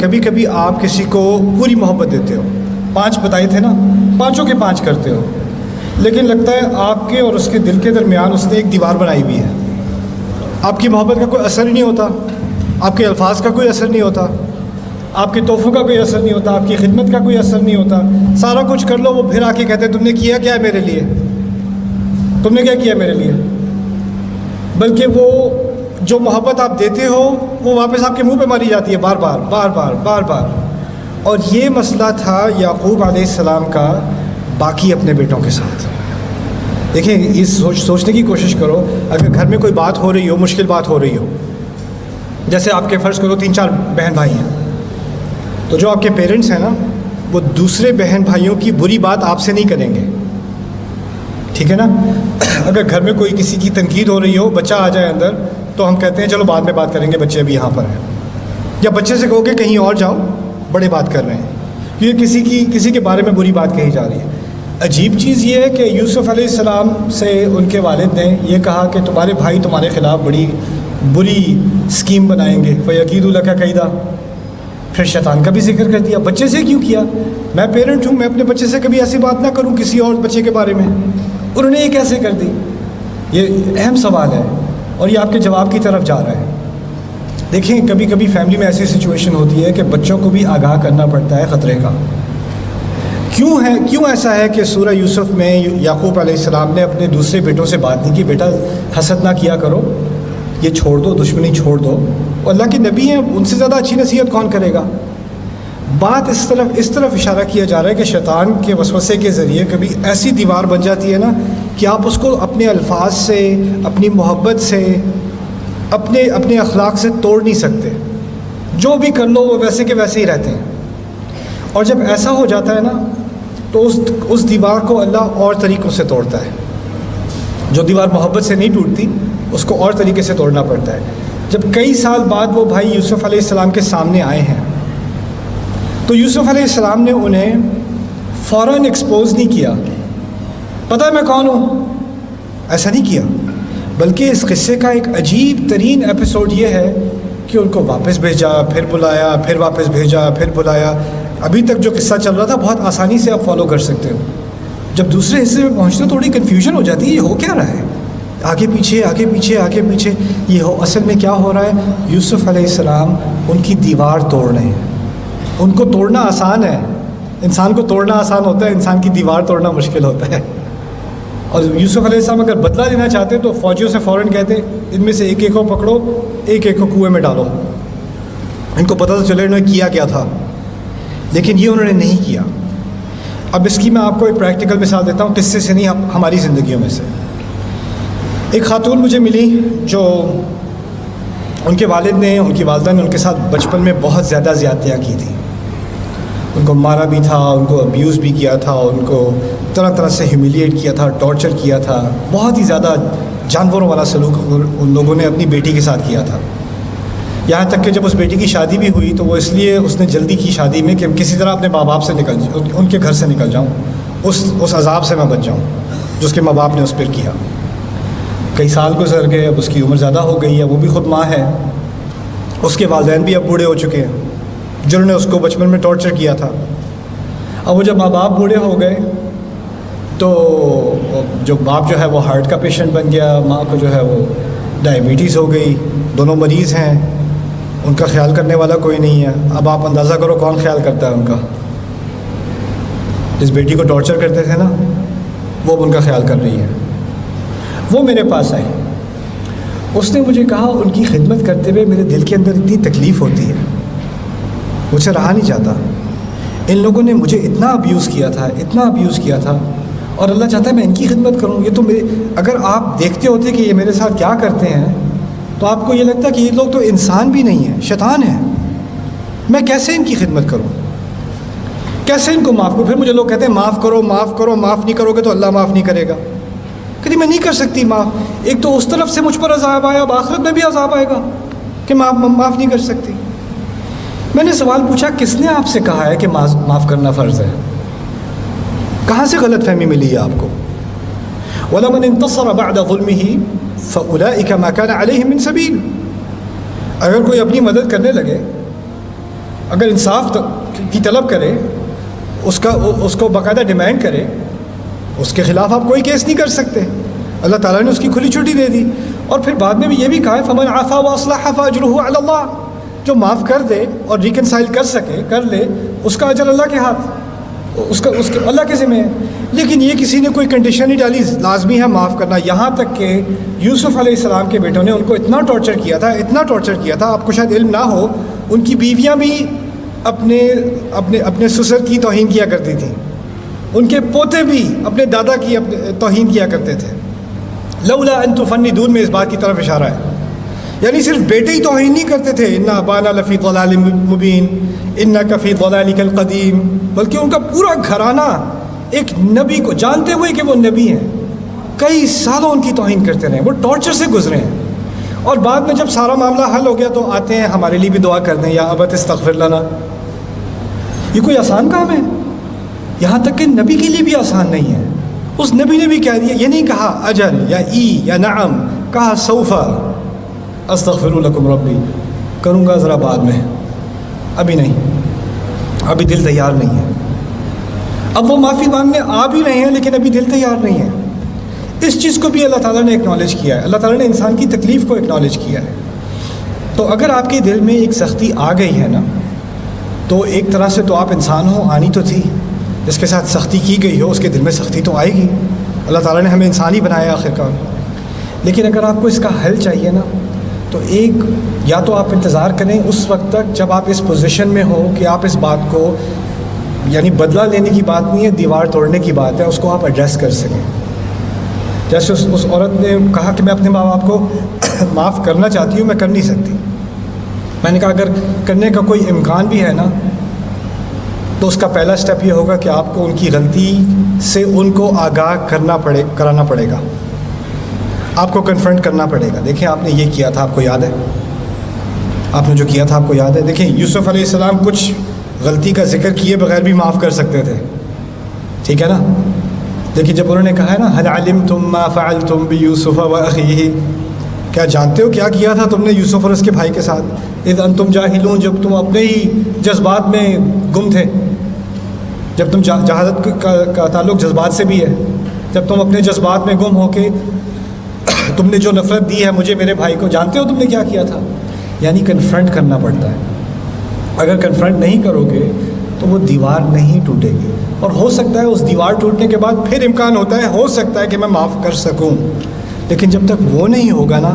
کبھی کبھی آپ کسی کو پوری محبت دیتے ہو، 5 بتائے تھے نا، 5 کے 5 کرتے ہو، لیکن لگتا ہے آپ کے اور اس کے دل کے درمیان اس نے ایک دیوار بنائی ہوئی ہے. آپ کی محبت کا کوئی اثر ہی نہیں ہوتا، آپ کے الفاظ کا کوئی اثر نہیں ہوتا، آپ کے تحفوں کا کوئی اثر نہیں ہوتا، آپ کی خدمت کا کوئی اثر نہیں ہوتا. سارا کچھ کر لو، وہ پھر آ کے کہتے ہیں تم نے کیا کیا ہے میرے لیے، تم نے کیا کیا میرے لیے. بلکہ وہ جو محبت آپ دیتے ہو وہ واپس آپ کے منہ پہ ماری جاتی ہے بار بار بار بار بار بار. اور یہ مسئلہ تھا یعقوب علیہ السلام کا باقی اپنے بیٹوں کے ساتھ. دیکھیں، اس سوچنے کی کوشش کرو، اگر گھر میں کوئی بات ہو رہی ہو، مشکل بات ہو رہی ہو، جیسے آپ کے فرض کرو 3-4 بہن بھائی ہیں، تو جو آپ کے پیرنٹس ہیں نا، وہ دوسرے بہن بھائیوں کی بری بات آپ سے نہیں کریں گے، ٹھیک ہے نا. اگر گھر میں کوئی کسی کی تنقید ہو رہی ہو، بچہ آ جائے اندر، تو ہم کہتے ہیں چلو بعد میں بات کریں گے، بچے ابھی یہاں پر ہیں. یا بچے سے کہو کہ کہیں اور جاؤ، بڑے بات کر رہے ہیں، کیونکہ کسی کے بارے میں بری بات کہی جا رہی ہے. عجیب چیز یہ ہے کہ یوسف علیہ السلام سے ان کے والد نے یہ کہا کہ تمہارے بھائی تمہارے خلاف بڑی بری اسکیم بنائیں گے، فَيَكِيدُ لَكَ كَيْدًا. پھر شیطان کا بھی ذکر کر دیا. بچے سے کیوں کیا؟ میں پیرنٹ ہوں، میں اپنے بچے سے کبھی ایسی بات نہ کروں کسی اور بچے کے بارے میں. انہوں نے یہ کیسے کر دی؟ یہ اہم سوال ہے اور یہ آپ کے جواب کی طرف جا رہا ہے. دیکھیں، کبھی کبھی فیملی میں ایسی سچویشن ہوتی ہے کہ بچوں کو بھی آگاہ کرنا پڑتا ہے خطرے کا. کیوں ایسا ہے کہ سورہ یوسف میں یعقوب علیہ السلام نے اپنے دوسرے بیٹوں سے بات نہیں کی، بیٹا حسد نہ کیا کرو، یہ چھوڑ دو، دشمنی چھوڑ دو. اللہ کے نبی ہیں، ان سے زیادہ اچھی نصیحت کون کرے گا؟ بات اس طرف اشارہ کیا جا رہا ہے کہ شیطان کے وسوسے کے ذریعے کبھی ایسی دیوار بن جاتی ہے نا کہ آپ اس کو اپنے الفاظ سے، اپنی محبت سے، اپنے اخلاق سے توڑ نہیں سکتے. جو بھی کر لو وہ ویسے کے ویسے ہی رہتے ہیں. اور جب ایسا ہو جاتا ہے نا تو اس دیوار کو اللہ اور طریقوں سے توڑتا ہے. جو دیوار محبت سے نہیں ٹوٹتی اس کو اور طریقے سے توڑنا پڑتا ہے. جب کئی سال بعد وہ بھائی یوسف علیہ السلام کے سامنے آئے ہیں تو یوسف علیہ السلام نے انہیں فوراً ایکسپوز نہیں کیا، پتہ ہے میں کون ہوں، ایسا نہیں کیا. بلکہ اس قصے کا ایک عجیب ترین ایپیسوڈ یہ ہے کہ ان کو واپس بھیجا، پھر بلایا، پھر واپس بھیجا، پھر بلایا. ابھی تک جو قصہ چل رہا تھا بہت آسانی سے آپ فالو کر سکتے ہو. جب دوسرے حصے میں پہنچتے ہو تھوڑی کنفیوژن ہو جاتی ہے، یہ ہو کیا رہا ہے، آگے پیچھے آگے پیچھے آگے پیچھے. اصل میں کیا ہو رہا ہے؟ یوسف علیہ السلام ان کی دیوار توڑ رہے ہیں. ان کو توڑنا آسان ہے، انسان کو توڑنا آسان ہوتا ہے، انسان کی دیوار توڑنا مشکل ہوتا ہے. اور یوسف علیہ السلام اگر بدلہ لینا چاہتے تو فوجیوں سے فوراً کہتے ان میں سے ایک کو پکڑو، ایک کو کنویں میں ڈالو، ان کو پتہ تو چلے انہوں نے کیا کیا تھا. لیکن یہ انہوں نے نہیں کیا. اب اس کی میں آپ کو ایک پریکٹیکل مثال دیتا ہوں، قصے سے نہیں، ہماری زندگیوں میں سے. ایک خاتون مجھے ملی جو ان کے والد نے، ان کی والدہ نے ان کے ساتھ بچپن میں بہت زیادہ زیادتیاں کی تھیں. ان کو مارا بھی تھا، ان کو ابیوز بھی کیا تھا، ان کو طرح طرح سے ہیومیلیٹ کیا تھا، ٹارچر کیا تھا. بہت ہی زیادہ جانوروں والا سلوک ان لوگوں نے اپنی بیٹی کے ساتھ کیا تھا. یہاں تک کہ جب اس بیٹی کی شادی بھی ہوئی تو وہ اس لیے اس نے جلدی کی شادی میں کہ کسی طرح اپنے ماں باپ سے ان کے گھر سے نکل جاؤں، اس عذاب سے میں بچ جاؤں جو اس کے ماں باپ نے اس پر کیا. کئی سال گزر گئے، اب اس کی عمر زیادہ ہو گئی ہے، وہ بھی خود ماں ہے، اس کے والدین بھی اب بوڑھے ہو چکے ہیں جنہوں نے اس کو بچپن میں ٹارچر کیا تھا. اب وہ جب ماں باپ بوڑھے ہو گئے تو جو باپ جو ہے وہ ہارٹ کا پیشنٹ بن گیا، ماں کو جو ہے وہ ڈائبٹیز ہو گئی، دونوں مریض ہیں، ان کا خیال کرنے والا کوئی نہیں ہے. اب آپ اندازہ کرو کون خیال کرتا ہے ان کا؟ جس بیٹی کو ٹارچر کرتے تھے نا، وہ اب ان کا خیال کر رہی ہے. وہ میرے پاس آئی، اس نے مجھے کہا ان کی خدمت کرتے ہوئے میرے دل کے اندر اتنی تکلیف ہوتی ہے، مجھ سے رہا نہیں جاتا. ان لوگوں نے مجھے اتنا ابیوز کیا تھا، اتنا ابیوز کیا تھا، اور اللہ چاہتا ہے میں ان کی خدمت کروں. یہ تو اگر آپ دیکھتے ہوتے کہ یہ میرے ساتھ کیا کرتے ہیں تو آپ کو یہ لگتا کہ یہ لوگ تو انسان بھی نہیں ہیں، شیطان ہیں. میں کیسے ان کی خدمت کروں، کیسے ان کو معاف کروں؟ پھر مجھے لوگ کہتے ہیں معاف کرو معاف کرو، معاف نہیں کرو گے تو اللہ معاف نہیں کرے گا. کہ میں نہیں کر سکتی معاف. ایک تو اس طرف سے مجھ پر عذاب آیا، اب آخرت میں بھی عذاب آئے گا کہ معاف نہیں کر سکتی. میں نے سوال پوچھا کس نے آپ سے کہا ہے کہ معاف کرنا فرض ہے؟ کہاں سے غلط فہمی ملی ہے آپ کو؟ وَلَمَنِ انتصر بعد ظلمه فَأُولَئِكَ مَا كَانَ عَلَيْهِم مِّن سَبِيلٍ. اگر کوئی اپنی مدد کرنے لگے اگر انصاف کی طلب کرے، اس کو باقاعدہ ڈیمانڈ کرے، اس کے خلاف آپ کوئی کیس نہیں کر سکتے. اللہ تعالیٰ نے اس کی کھلی چھٹی دے دی. اور پھر بعد میں بھی یہ بھی کہا ہے فمن عفا واصلح فاجرہ علی اللہ، جو معاف کر دے اور ریکنسائل کر سکے، کر لے، اس کا اجر اللہ کے ہاتھ، اس کے اللہ کے ذمہ ہے. لیکن یہ کسی نے کوئی کنڈیشن نہیں ڈالی، لازمی ہے معاف کرنا. یہاں تک کہ یوسف علیہ السلام کے بیٹوں نے ان کو اتنا ٹارچر کیا تھا، اتنا ٹارچر کیا تھا، آپ کو شاید علم نہ ہو، ان کی بیویاں بھی اپنے سسر کی توہین کیا کرتی تھیں، ان کے پوتے بھی اپنے دادا کی توہین کیا کرتے تھے. لولا ان تفندون میں اس بات کی طرف اشارہ ہے. یعنی صرف بیٹے ہی توہین نہیں کرتے تھے، انا ابانا لفی ضلال مبین انک فی ضلالک القدیم، بلکہ ان کا پورا گھرانہ ایک نبی کو جانتے ہوئے کہ وہ نبی ہیں کئی سالوں ان کی توہین کرتے رہے، وہ ٹارچر سے گزرے ہیں. اور بعد میں جب سارا معاملہ حل ہو گیا تو آتے ہیں ہمارے لیے بھی دعا کر دیں، یا ابت استغفر لنا. یہ کوئی آسان کام ہے؟ یہاں تک کہ نبی کے لیے بھی آسان نہیں ہے. اس نبی نے بھی کہہ دیا، یہ نہیں کہا اجل یا ای یا نعم، کہا سوفا استغفر لکم ربی، کروں گا ذرا بعد میں، ابھی نہیں، ابھی دل تیار نہیں ہے. اب وہ معافی مانگنے آ بھی رہے ہیں لیکن ابھی دل تیار نہیں ہے. اس چیز کو بھی اللہ تعالیٰ نے اکنالج کیا ہے، اللہ تعالیٰ نے انسان کی تکلیف کو اکنالج کیا ہے. تو اگر آپ کے دل میں ایک سختی آ گئی ہے نا، تو ایک طرح سے تو آپ انسان ہو، آنی تو تھی. جس کے ساتھ سختی کی گئی ہو اس کے دل میں سختی تو آئے گی. اللہ تعالیٰ نے ہمیں انسان ہی بنایا آخرکار. لیکن اگر آپ کو اس کا حل چاہیے نا، تو یا تو آپ انتظار کریں اس وقت تک جب آپ اس پوزیشن میں ہو کہ آپ اس بات کو، یعنی بدلہ لینے کی بات نہیں ہے، دیوار توڑنے کی بات ہے، اس کو آپ ایڈریس کر سکیں. جیسے اس عورت نے کہا کہ میں اپنے ماں باپ کو معاف کرنا چاہتی ہوں، میں کر نہیں سکتی. میں نے کہا اگر کرنے کا کوئی امکان بھی ہے نا، تو اس کا پہلا سٹیپ یہ ہوگا کہ آپ کو ان کی غلطی سے ان کو آگاہ کرانا پڑے گا، آپ کو کنفرنٹ کرنا پڑے گا. دیکھیں آپ نے یہ کیا تھا، آپ کو یاد ہے؟ آپ نے جو کیا تھا آپ کو یاد ہے؟ دیکھیں یوسف علیہ السلام کچھ غلطی کا ذکر کیے بغیر بھی معاف کر سکتے تھے، ٹھیک ہے نا؟ لیکن جب انہوں نے کہا ہے نا هل علمتم ما فعلتم بيوسف واخيه، کیا جانتے ہو کیا کیا تھا تم نے یوسف اور اس کے بھائی کے ساتھ؟ اذ انتم جاہلون، جب تم اپنے ہی جذبات میں گم تھے. جب تم جہالت کا تعلق جذبات سے بھی ہے، جب تم اپنے جذبات میں گم ہو کے تم نے جو نفرت دی ہے مجھے، میرے بھائی کو، جانتے ہو تم نے کیا کیا تھا؟ یعنی کنفرنٹ کرنا پڑتا ہے. اگر کنفرنٹ نہیں کرو گے تو وہ دیوار نہیں ٹوٹے گی. اور ہو سکتا ہے اس دیوار ٹوٹنے کے بعد پھر امکان ہوتا ہے، ہو سکتا ہے کہ میں معاف کر سکوں. لیکن جب تک وہ نہیں ہوگا نا،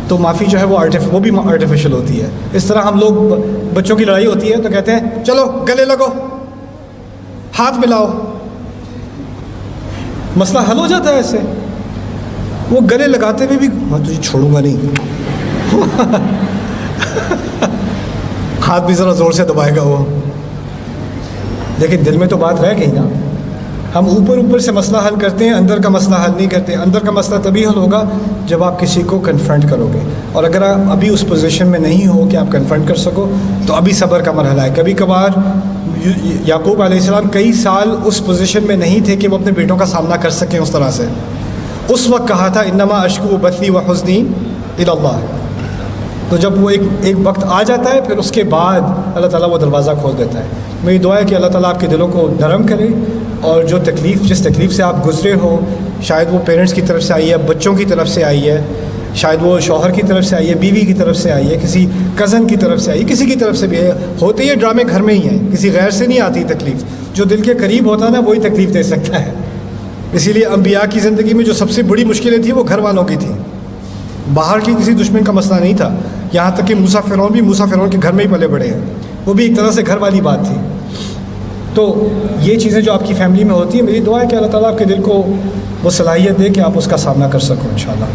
تو معافی جو ہے وہ بھی آرٹیفیشل ہوتی ہے. اس طرح ہم لوگ، بچوں کی لڑائی ہوتی ہے تو کہتے ہیں چلو گلے لگو، ہاتھ ملاؤ، مسئلہ حل ہو جاتا ہے ایسے. وہ گلے لگاتے ہوئے بھی میں تجھے چھوڑوں گا نہیں، ہاتھ بھی ذرا زور سے دبائے گا وہ. لیکن دل میں تو بات رہ گئی نا. ہم اوپر سے مسئلہ حل کرتے ہیں، اندر کا مسئلہ حل نہیں کرتے. اندر کا مسئلہ تبھی حل ہوگا جب آپ کسی کو کنفرنٹ کرو گے. اور اگر آپ ابھی اس پوزیشن میں نہیں ہو کہ آپ کنفرنٹ کر سکو، تو ابھی صبر کا مرحلہ ہے. کبھی کبھار یعقوب علیہ السلام کئی سال اس پوزیشن میں نہیں تھے کہ وہ اپنے بیٹوں کا سامنا کر سکیں اس طرح سے. اس وقت کہا تھا انما اشکو بثی و حزنی الی اللہ. تو جب وہ ایک وقت آ جاتا ہے، پھر اس کے بعد اللہ تعالیٰ وہ دروازہ کھول دیتا ہے. میری دعا ہے کہ اللہ تعالیٰ آپ کے دلوں کو نرم کرے، اور جو جس تکلیف سے آپ گزرے ہو، شاید وہ پیرنٹس کی طرف سے آئی ہے، بچوں کی طرف سے آئی ہے، شاید وہ شوہر کی طرف سے آئی ہے، بیوی کی طرف سے آئی ہے، کسی کزن کی طرف سے آئی ہے، کسی کی طرف سے بھی ہے. ہوتے یہ ڈرامے گھر میں ہی ہیں، کسی غیر سے نہیں آتی تکلیف. جو دل کے قریب ہوتا ہے نا، وہی تکلیف دے سکتا ہے. اسی لیے انبیاء کی زندگی میں جو سب سے بڑی مشکلیں تھیں وہ گھر والوں کی تھیں. باہر کی کسی دشمن کا مسئلہ نہیں تھا. یہاں تک کہ موسیٰ فرعون کے گھر میں ہی پلے بڑے ہیں، وہ بھی ایک طرح سے گھر والی بات تھی. تو یہ چیزیں جو آپ کی فیملی میں ہوتی ہیں، میری دعا ہے کہ اللہ تعالیٰ آپ کے دل کو وہ صلاحیت دے کہ آپ اس کا سامنا کر سکو انشاءاللہ.